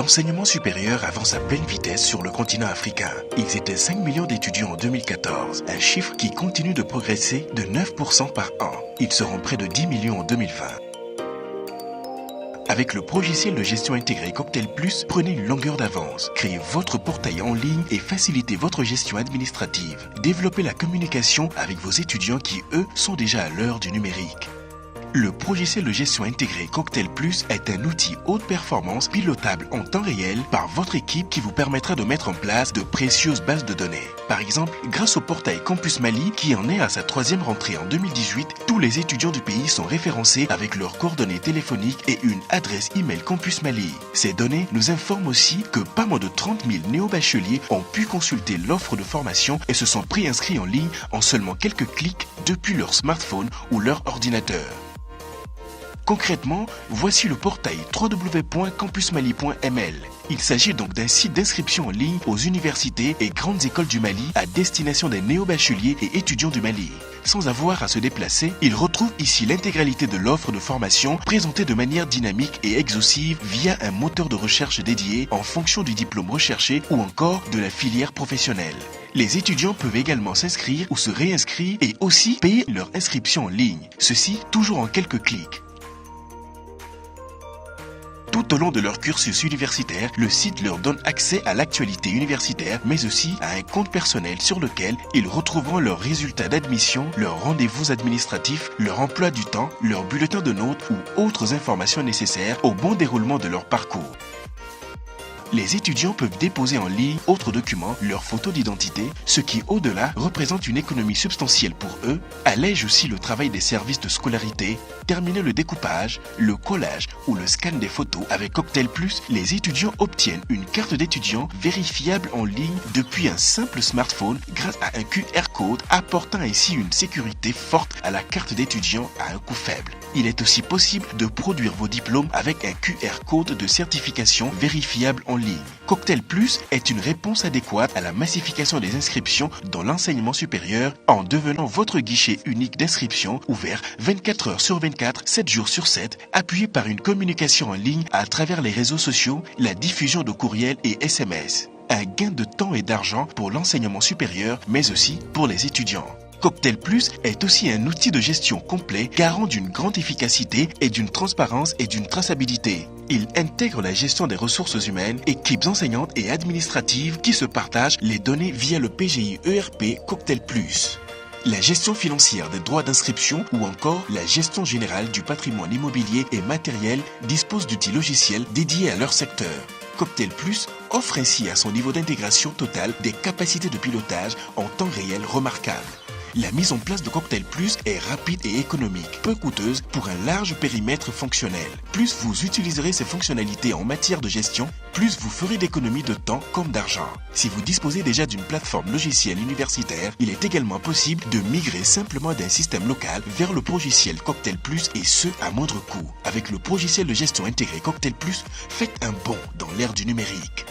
L'enseignement supérieur avance à pleine vitesse sur le continent africain. Ils étaient 5 millions d'étudiants en 2014, un chiffre qui continue de progresser de 9% par an. Ils seront près de 10 millions en 2020. Avec le logiciel de gestion intégrée Cocktail Plus, prenez une longueur d'avance. Créez votre portail en ligne et facilitez votre gestion administrative. Développez la communication avec vos étudiants qui, eux, sont déjà à l'heure du numérique. Le logiciel de gestion intégrée Cocktail Plus est un outil haute performance pilotable en temps réel par votre équipe qui vous permettra de mettre en place de précieuses bases de données. Par exemple, grâce au portail Campus Mali qui en est à sa 3e rentrée en 2018, tous les étudiants du pays sont référencés avec leurs coordonnées téléphoniques et une adresse email Campus Mali. Ces données nous informent aussi que pas moins de 30 000 néo-bacheliers ont pu consulter l'offre de formation et se sont préinscrits en ligne en seulement quelques clics depuis leur smartphone ou leur ordinateur. Concrètement, voici le portail www.campusmali.ml. Il s'agit donc d'un site d'inscription en ligne aux universités et grandes écoles du Mali à destination des néo-bacheliers et étudiants du Mali. Sans avoir à se déplacer, ils retrouvent ici l'intégralité de l'offre de formation présentée de manière dynamique et exhaustive via un moteur de recherche dédié en fonction du diplôme recherché ou encore de la filière professionnelle. Les étudiants peuvent également s'inscrire ou se réinscrire et aussi payer leur inscription en ligne. Ceci toujours en quelques clics. Tout au long de leur cursus universitaire, le site leur donne accès à l'actualité universitaire, mais aussi à un compte personnel sur lequel ils retrouveront leurs résultats d'admission, leurs rendez-vous administratifs, leur emploi du temps, leur bulletin de notes ou autres informations nécessaires au bon déroulement de leur parcours. Les étudiants peuvent déposer en ligne autres documents, leurs photos d'identité, ce qui au-delà représente une économie substantielle pour eux, allège aussi le travail des services de scolarité, terminer le découpage, le collage ou le scan des photos. Avec Cocktail Plus, les étudiants obtiennent une carte d'étudiant vérifiable en ligne depuis un simple smartphone grâce à un QR code apportant ainsi une sécurité forte à la carte d'étudiant à un coût faible. Il est aussi possible de produire vos diplômes avec un QR code de certification vérifiable en ligne. Cocktail Plus est une réponse adéquate à la massification des inscriptions dans l'enseignement supérieur en devenant votre guichet unique d'inscription ouvert 24 heures sur 24, 7 jours sur 7, appuyé par une communication en ligne à travers les réseaux sociaux, la diffusion de courriels et SMS. Un gain de temps et d'argent pour l'enseignement supérieur, mais aussi pour les étudiants. Cocktail Plus est aussi un outil de gestion complet garant d'une grande efficacité et d'une transparence et d'une traçabilité. Il intègre la gestion des ressources humaines, équipes enseignantes et administratives qui se partagent les données via le PGI ERP Cocktail Plus. La gestion financière des droits d'inscription ou encore la gestion générale du patrimoine immobilier et matériel disposent d'outils logiciels dédiés à leur secteur. Cocktail Plus offre ainsi à son niveau d'intégration totale des capacités de pilotage en temps réel remarquables. La mise en place de Cocktail Plus est rapide et économique, peu coûteuse pour un large périmètre fonctionnel. Plus vous utiliserez ces fonctionnalités en matière de gestion, plus vous ferez d'économies de temps comme d'argent. Si vous disposez déjà d'une plateforme logicielle universitaire, il est également possible de migrer simplement d'un système local vers le logiciel Cocktail Plus et ce à moindre coût. Avec le logiciel de gestion intégré Cocktail Plus, faites un bond dans l'ère du numérique.